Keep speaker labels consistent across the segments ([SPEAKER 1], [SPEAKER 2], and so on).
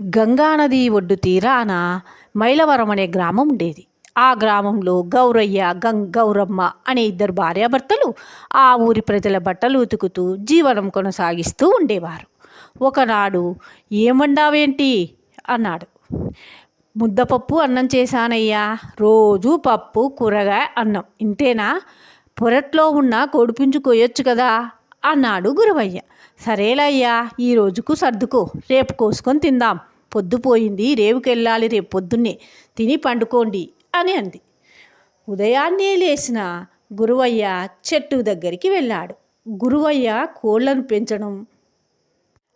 [SPEAKER 1] గంగానది ఒడ్డు తీరాన మైలవరం అనే గ్రామం ఉండేది. ఆ గ్రామంలో గౌరయ్య, గౌరమ్మ అనే ఇద్దరు భార్యాభర్తలు ఆ ఊరి ప్రజల బట్టలు ఉతుకుతూ జీవనం కొనసాగిస్తూ ఉండేవారు. ఒకనాడు "ఏం వండావేంటి?" అన్నాడు. "ముద్దపప్పు అన్నం చేశానయ్యా. రోజు పప్పు, కూరగాయ, అన్నం ఇంతేనా? పొరట్లో ఉన్న కోడిపుంజు కొయ్యొచ్చు కదా" అన్నాడు గురవయ్య. "సరేలయ్యా, ఈ రోజుకు సర్దుకో, రేపు కోసుకొని తిందాం. పొద్దుపోయింది, రేవుకెళ్ళాలి, రేపు పొద్దున్నే తిని పండుకోండి" అని అంది. ఉదయాన్నే లేచిన గురువయ్య చెట్టు దగ్గరికి వెళ్ళాడు. గురువయ్య కోళ్లను పెంచడం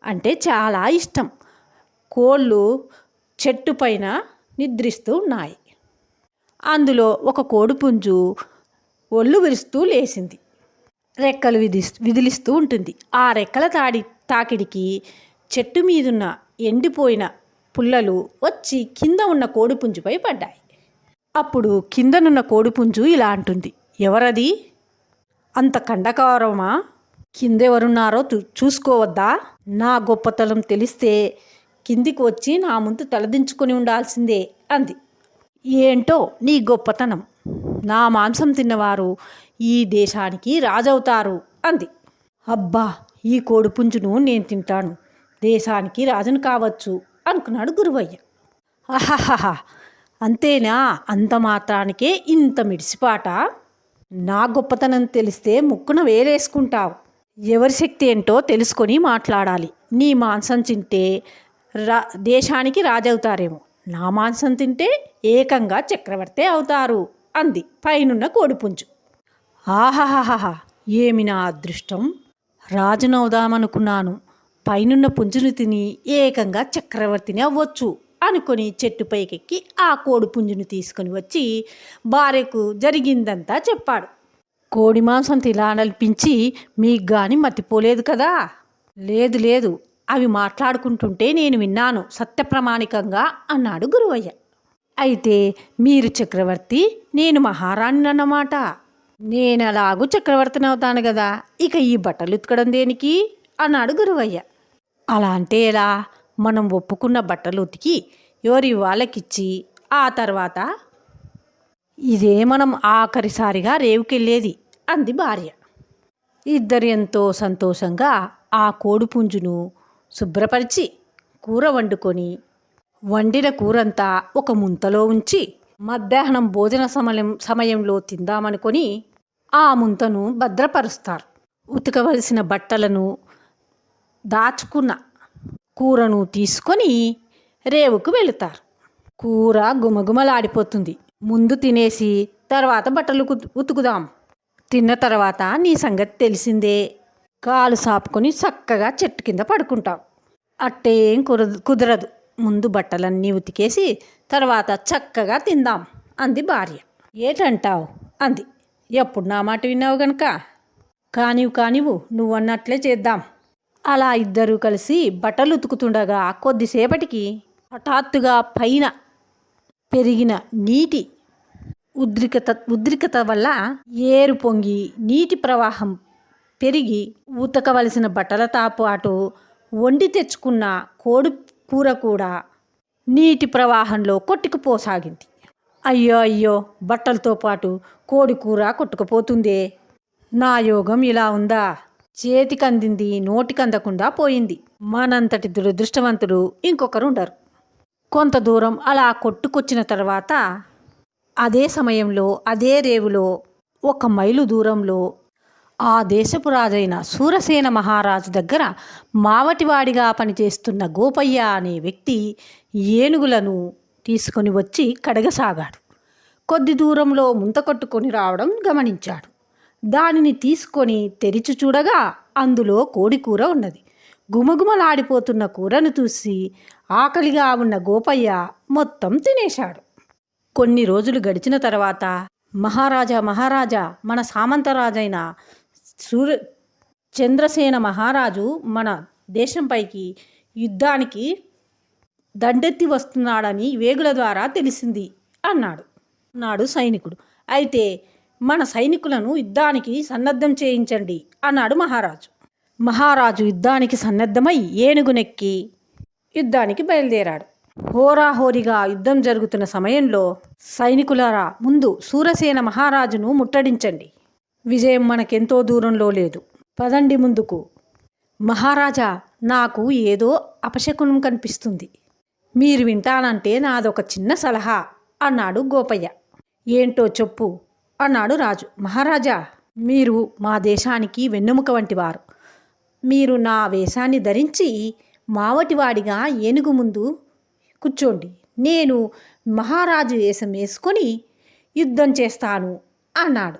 [SPEAKER 1] అంటే చాలా ఇష్టం. కోళ్ళు చెట్టు పైన నిద్రిస్తూ ఉన్నాయి. అందులో ఒక కోడిపుంజు ఒళ్ళు విరుస్తూ లేచింది. రెక్కలు విదిలిస్తూ ఉంటుంది. ఆ రెక్కల తాకిడికి చెట్టు మీదున్న ఎండిపోయిన పుల్లలు వచ్చి కింద ఉన్న కోడిపుంజుపై పడ్డాయి. అప్పుడు కిందనున్న కోడిపుంజు ఇలా అంటుంది, "ఎవరది? అంత కండకారమా? కిందెవరున్నారో చూసుకోవద్దా? నా గొప్పతనం తెలిస్తే కిందికి వచ్చి నా ముందు తలదించుకొని ఉండాల్సిందే" అంది. "ఏంటో నీ గొప్పతనం? నా మాంసం తిన్నవారు ఈ దేశానికి రాజవుతారు" అంది. "అబ్బా, ఈ కోడిపుంజును నేను తింటాను, దేశానికి రాజును కావచ్చు" అనుకున్నాడు గురువయ్య. "ఆహాహా, అంతేనా? అంత మాత్రానికే ఇంత మిడిసిపాట? నా గొప్పతనం తెలిస్తే ముక్కున వేలేసుకుంటావు. ఎవరి శక్తి ఏంటో తెలుసుకొని మాట్లాడాలి. నీ మాంసం తింటే దేశానికి రాజవుతారేమో, నా మాంసం తింటే ఏకంగా చక్రవర్తి అవుతారు" అంది పైనున్న కోడిపుంజు. "ఆహాహాహా, ఏమి నా అదృష్టం! రాజునవుదామనుకున్నాను, పైనున్న పుంజును తిని ఏకంగా చక్రవర్తిని అవ్వచ్చు" అనుకొని చెట్టు పైకెక్కి ఆ కోడిపుంజును తీసుకొని వచ్చి భార్యకు జరిగిందంతా చెప్పాడు. "కోడి మాంసం తినాలనిపించి మీకు గాని మతిపోలేదు కదా?" "లేదు లేదు, అవి మాట్లాడుకుంటుంటే నేను విన్నాను సత్యప్రమాణికంగా" అన్నాడు గురువయ్య. "అయితే మీరు చక్రవర్తి, నేను మహారాణి అన్నమాట. నేను అలాగూ చక్రవర్తిని అవుతాను కదా, ఇక ఈ బట్టలు ఉతకడం దేనికి?" అన్నాడు గురువయ్య. "అలా అంటే ఎలా? మనం ఒప్పుకున్న బట్టలు ఉతికి ఎవరి వాళ్ళకిచ్చి ఆ తర్వాత ఇదే మనం ఆఖరిసారిగా రేవుకెళ్ళేది" అంది భార్య. ఇద్దరు ఎంతో సంతోషంగా ఆ కోడిపుంజును శుభ్రపరిచి కూర వండుకొని, వండిన కూరంతా ఒక ముంతలో ఉంచి మధ్యాహ్నం భోజన సమయంలో తిందామనుకొని ఆ ముంతను భద్రపరుస్తారు. ఉతకవలసిన బట్టలను, దాచుకున్న కూరను తీసుకొని రేవుకు వెళుతారు. కూర గుమగుమలాడిపోతుంది. "ముందు తినేసి తర్వాత బట్టలు ఉతుకుదాం. తిన్న తర్వాత నీ సంగతి తెలిసిందే, కాలు సాపుకొని చక్కగా చెట్టు కింద పడుకుంటావు. అట్టేం కుదరదు. ముందు బట్టలన్నీ ఉతికేసి తర్వాత చక్కగా తిందాం" అంది భార్య. "ఏటంటావు?" అంది. "ఎప్పుడు నా మాట విన్నావు గనక కానివ్వు, నువ్వన్నట్లే చేద్దాం." అలా ఇద్దరూ కలిసి బట్టలు ఉతుకుతుండగా కొద్దిసేపటికి హఠాత్తుగా పైన పెరిగిన నీటి ఉద్రిక్తత వల్ల ఏరు పొంగి నీటి ప్రవాహం పెరిగి ఉతకవలసిన బట్టలతో పాటు వండి తెచ్చుకున్న కోడి కూర కూడా నీటి ప్రవాహంలో కొట్టుకుపోసాగింది. "అయ్యో అయ్యో, బట్టలతో పాటు కోడి కూర కొట్టుకుపోతుందే! నా యోగం ఇలా ఉందా? చేతికి అందింది నోటికి అందకుండా పోయింది. మనంతటి దురదృష్టవంతుడు ఇంకొకరు ఉండరు." కొంత దూరం అలా కొట్టుకొచ్చిన తర్వాత అదే సమయంలో అదే రేవులో 1 మైలు దూరంలో ఆ దేశపు రాజైన శూరసేన మహారాజు దగ్గర మావటివాడిగా పనిచేస్తున్న గోపయ్య అనే వ్యక్తి ఏనుగులను తీసుకొని వచ్చి కడగసాగాడు. కొద్ది దూరంలో ముంత కొట్టుకొని రావడం గమనించాడు. దానిని తీసుకొని తెరిచి చూడగా అందులో కోడి కూర ఉన్నది. గుమగుమలాడిపోతున్న కూరను చూసి ఆకలిగా ఉన్న గోపయ్య మొత్తం తినేశాడు. కొన్ని రోజులు గడిచిన తర్వాత మహారాజా, మన సామంతరాజైన చంద్రసేన మహారాజు మన దేశంపైకి యుద్ధానికి దండెత్తి వస్తున్నాడని వేగుల ద్వారా తెలిసింది అన్నాడు సైనికుడు. "అయితే మన సైనికులను యుద్ధానికి సన్నద్ధం చేయించండి" అన్నాడు మహారాజు. యుద్ధానికి సన్నద్ధమై ఏనుగునెక్కి యుద్ధానికి బయలుదేరాడు. హోరాహోరీగా యుద్ధం జరుగుతున్న సమయంలో సైనికులారా, ముందు సూరసేన మహారాజును ముట్టడించండి. విజయం మనకెంతో దూరంలో లేదు. పదండి ముందుకు. మహారాజా, నాకు ఏదో అపశకునం కనిపిస్తుంది. మీరు వింటానంటే నాదొక చిన్న సలహా అన్నాడు గోపయ్య. ఏంటో చెప్పు అన్నాడు రాజు. మహారాజా, మీరు మా దేశానికి వెన్నెముక వంటివారు. మీరు నా వేషాన్ని ధరించి మావటివాడిగా ఏనుగు ముందు కూర్చోండి. నేను మహారాజు వేషం వేసుకొని యుద్ధం చేస్తాను అన్నాడు.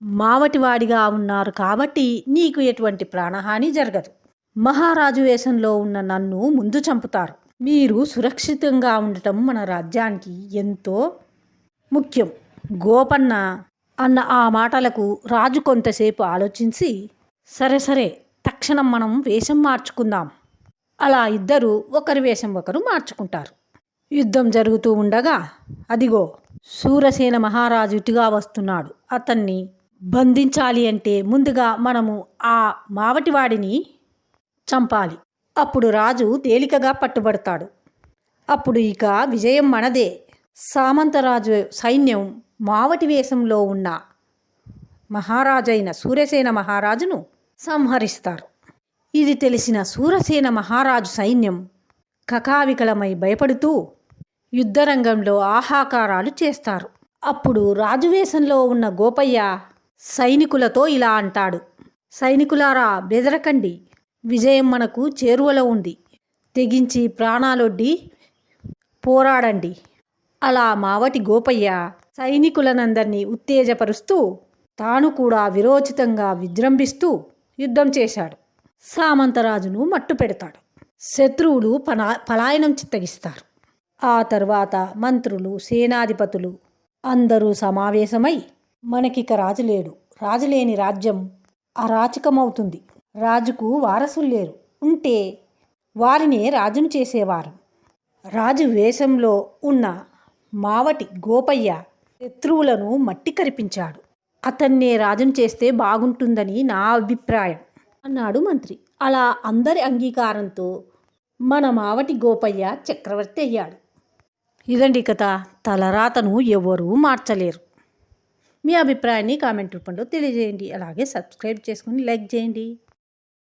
[SPEAKER 1] మావటివాడిగా ఉన్నారు కాబట్టి నీకు ఎటువంటి ప్రాణహాని జరగదు. మహారాజు వేషంలో ఉన్న నన్ను ముందు చంపుతారు. మీరు సురక్షితంగా ఉండటం మన రాజ్యానికి ఎంతో ముఖ్యం. గోపన్న అన్న ఆ మాటలకు రాజు కొంతసేపు ఆలోచించి, సరే సరే, తక్షణం మనం వేషం మార్చుకుందాం. అలా ఇద్దరు ఒకరి వేషం ఒకరు మార్చుకుంటారు. యుద్ధం జరుగుతూ ఉండగా అదిగో సూరసేన మహారాజు ఇటుగా వస్తున్నాడు. అతన్ని బంధించాలి అంటే ముందుగా మనము ఆ మావటివాడిని చంపాలి. అప్పుడు రాజు తేలికగా పట్టుబడతాడు. అప్పుడు ఇక విజయం మనదే. సామంతరాజు సైన్యం మావటి వేషంలో ఉన్న మహారాజైన సూరసేన మహారాజును సంహరిస్తారు. ఇది తెలిసిన సూరసేన మహారాజు సైన్యం కకావికలమై భయపడుతూ యుద్ధరంగంలో ఆహాకారాలు చేస్తారు. అప్పుడు రాజువేషంలో ఉన్న గోపయ్య సైనికులతో ఇలా అంటాడు. సైనికులారా, బెదరకండి. విజయం మనకు చేరువలో ఉంది. తెగించి ప్రాణాలొడ్డి పోరాడండి. అలా మావటి గోపయ్య సైనికులనందరినీ ఉత్తేజపరుస్తూ తాను కూడా విరోచితంగా విజృంభిస్తూ యుద్ధం చేశాడు. సామంతరాజును మట్టు పెడతాడు. శత్రువులు పలాయనం చిత్తగిస్తారు. ఆ తర్వాత మంత్రులు, సేనాధిపతులు అందరూ సమావేశమై, మనకిక రాజు లేడు. రాజులేని రాజ్యం అరాచకమవుతుంది. రాజుకు వారసులు లేరు. ఉంటే వారినే రాజును చేసేవారు. రాజు వేషంలో ఉన్న మావటి గోపయ్య శత్రువులను మట్టి కరిపించాడు. అతన్నే రాజును చేస్తే బాగుంటుందని నా అభిప్రాయం అన్నాడు మంత్రి. అలా అందరి అంగీకారంతో మన మావటి గోపయ్య చక్రవర్తి అయ్యాడు. ఇదండి కథ. తలరాతను ఎవరూ మార్చలేరు. మీ అభిప్రాయాన్ని కామెంట్ రూపంలో తెలియజేయండి. అలాగే సబ్స్క్రైబ్ చేసుకుని లైక్ చేయండి.